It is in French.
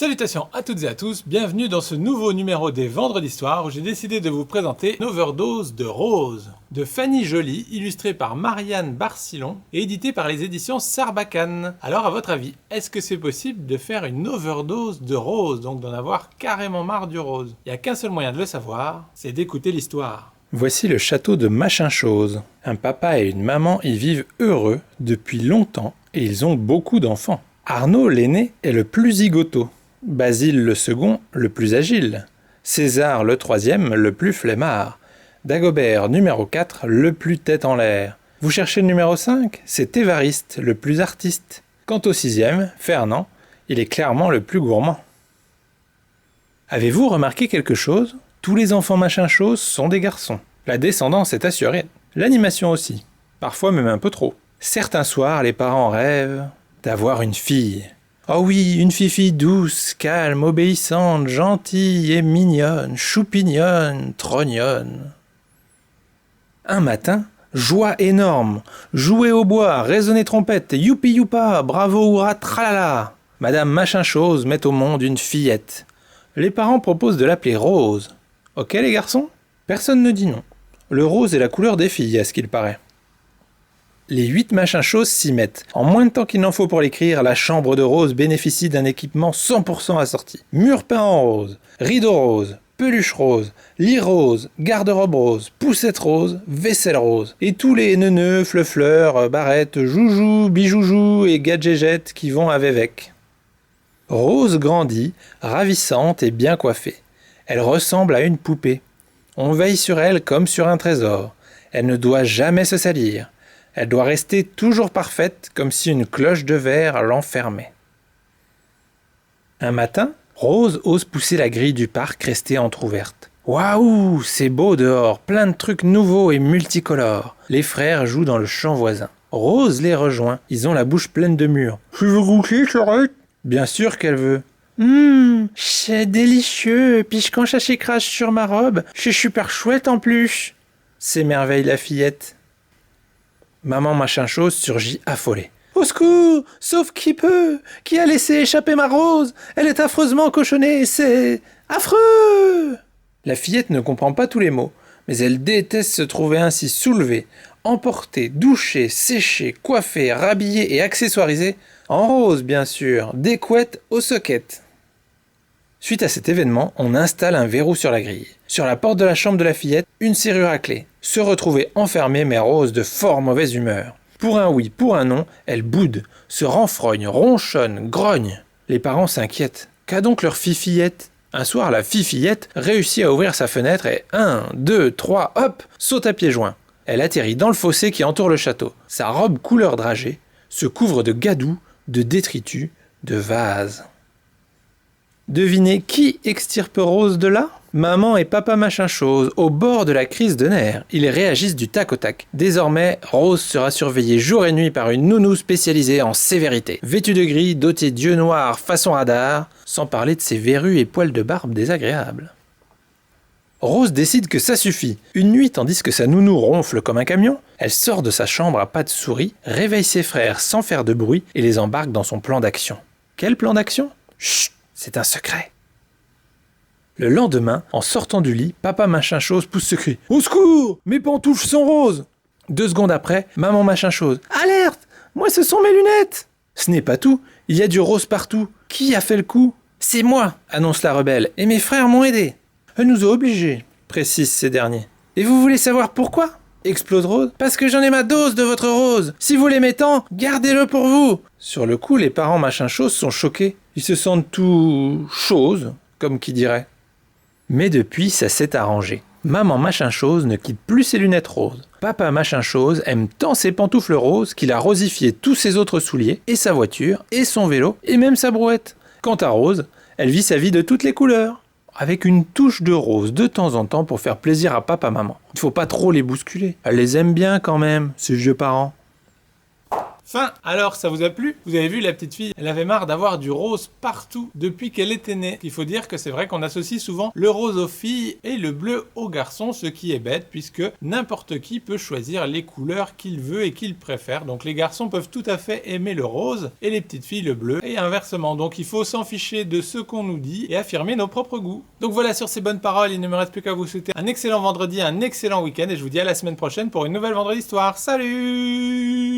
Salutations à toutes et à tous, bienvenue dans ce nouveau numéro des Vendredis Soirs où j'ai décidé de vous présenter une overdose de rose de Fanny Joly, illustrée par Marianne Barcillon et éditée par les éditions Sarbacane. Alors à votre avis, est-ce que c'est possible de faire une overdose de rose, donc d'en avoir carrément marre du rose? Il n'y a qu'un seul moyen de le savoir, c'est d'écouter l'histoire. Voici le château de Machin-Chose. Un papa et une maman y vivent heureux depuis longtemps et ils ont beaucoup d'enfants. Arnaud, l'aîné, est le plus zigoto. Basile le second, le plus agile. César le troisième, le plus flemmard. Dagobert, numéro 4, le plus tête en l'air. Vous cherchez le numéro 5 ? C'est Évariste, le plus artiste. Quant au sixième, Fernand, il est clairement le plus gourmand. Avez-vous remarqué quelque chose ? Tous les enfants Machin-Chose sont des garçons. La descendance est assurée. L'animation aussi. Parfois même un peu trop. Certains soirs, les parents rêvent d'avoir une fille. Oh oui, une fifi douce, calme, obéissante, gentille et mignonne, choupignonne, trognonne. Un matin, joie énorme, jouer au bois, résonner trompette, youpi youpa, bravo hurrah tralala. Madame Machin-Chose met au monde une fillette. Les parents proposent de l'appeler Rose. Ok les garçons ? Personne ne dit non. Le rose est la couleur des filles, à ce qu'il paraît. Les 8 Machin-Chose s'y mettent. En moins de temps qu'il n'en faut pour l'écrire, la chambre de Rose bénéficie d'un équipement 100% assorti. Mur peint en rose, rideau rose, peluche rose, lit rose, garde-robe rose, poussette rose, vaisselle rose. Et tous les neuneux, fleurs, barrettes, joujoux, bijoujou et gadgets qui vont avec. Rose grandit, ravissante et bien coiffée. Elle ressemble à une poupée. On veille sur elle comme sur un trésor. Elle ne doit jamais se salir. Elle doit rester toujours parfaite, comme si une cloche de verre l'enfermait. Un matin, Rose ose pousser la grille du parc restée entr'ouverte. Waouh, c'est beau dehors, plein de trucs nouveaux et multicolores. Les frères jouent dans le champ voisin. Rose les rejoint, ils ont la bouche pleine de mûres. Tu veux goûter, Charlotte ? Bien sûr qu'elle veut. C'est délicieux, puis quand ça s'écrase sur ma robe, c'est super chouette en plus. S'émerveille la fillette. Maman Machin-Chose surgit affolée. Au secours, sauf qui peut, qui a laissé échapper ma Rose. Elle est affreusement cochonnée, c'est affreux. La fillette ne comprend pas tous les mots, mais elle déteste se trouver ainsi soulevée, emportée, douchée, séchée, coiffée, rhabillée et accessoirisée, en rose bien sûr, des couettes aux sockets. Suite à cet événement, on installe un verrou sur la grille. Sur la porte de la chambre de la fillette, une serrure à clé. Se retrouver enfermée, mais Rose de fort mauvaise humeur. Pour un oui, pour un non, elle boude, se renfrogne, ronchonne, grogne. Les parents s'inquiètent. Qu'a donc leur fifillette ? Un soir, la fifillette réussit à ouvrir sa fenêtre et 1, 2, 3, hop, saute à pieds joints. Elle atterrit dans le fossé qui entoure le château. Sa robe couleur dragée se couvre de gadous, de détritus, de vases. Devinez qui extirpe Rose de là ? Maman et papa Machin-Chose, au bord de la crise de nerfs. Ils réagissent du tac au tac. Désormais, Rose sera surveillée jour et nuit par une nounou spécialisée en sévérité. Vêtue de gris, dotée d'yeux noirs façon radar, sans parler de ses verrues et poils de barbe désagréables. Rose décide que ça suffit. Une nuit, tandis que sa nounou ronfle comme un camion, elle sort de sa chambre à pas de souris, réveille ses frères sans faire de bruit et les embarque dans son plan d'action. Quel plan d'action ? Chut, c'est un secret. Le lendemain, en sortant du lit, papa Machin-Chose pousse ce cri. Au secours, mes pantoufles sont roses. 2 secondes après, maman Machin-Chose. Alerte, moi ce sont mes lunettes. Ce n'est pas tout, il y a du rose partout. Qui a fait le coup ? C'est moi, annonce la rebelle, et mes frères m'ont aidé. Elle nous a obligés, précisent ces derniers. Et vous voulez savoir pourquoi ? Explose Rose. Parce que j'en ai ma dose de votre rose. Si vous l'aimez tant, gardez-le pour vous. Sur le coup, les parents Machin-Chose sont choqués. Ils se sentent tout chose, comme qui dirait. Mais depuis, ça s'est arrangé. Maman Machin-Chose ne quitte plus ses lunettes roses. Papa Machin-Chose aime tant ses pantoufles roses qu'il a rosifié tous ses autres souliers, et sa voiture, et son vélo, et même sa brouette. Quant à Rose, elle vit sa vie de toutes les couleurs, avec une touche de rose de temps en temps pour faire plaisir à papa-maman. Il ne faut pas trop les bousculer. Elle les aime bien quand même, ces vieux parents. Fin. Alors, ça vous a plu? Vous avez vu, la petite fille, elle avait marre d'avoir du rose partout depuis qu'elle était née. Il faut dire que c'est vrai qu'on associe souvent le rose aux filles et le bleu aux garçons, ce qui est bête puisque n'importe qui peut choisir les couleurs qu'il veut et qu'il préfère. Donc les garçons peuvent tout à fait aimer le rose et les petites filles le bleu et inversement. Donc il faut s'en ficher de ce qu'on nous dit et affirmer nos propres goûts. Donc voilà, sur ces bonnes paroles, il ne me reste plus qu'à vous souhaiter un excellent vendredi, un excellent week-end et je vous dis à la semaine prochaine pour une nouvelle Vendredi Histoire. Salut!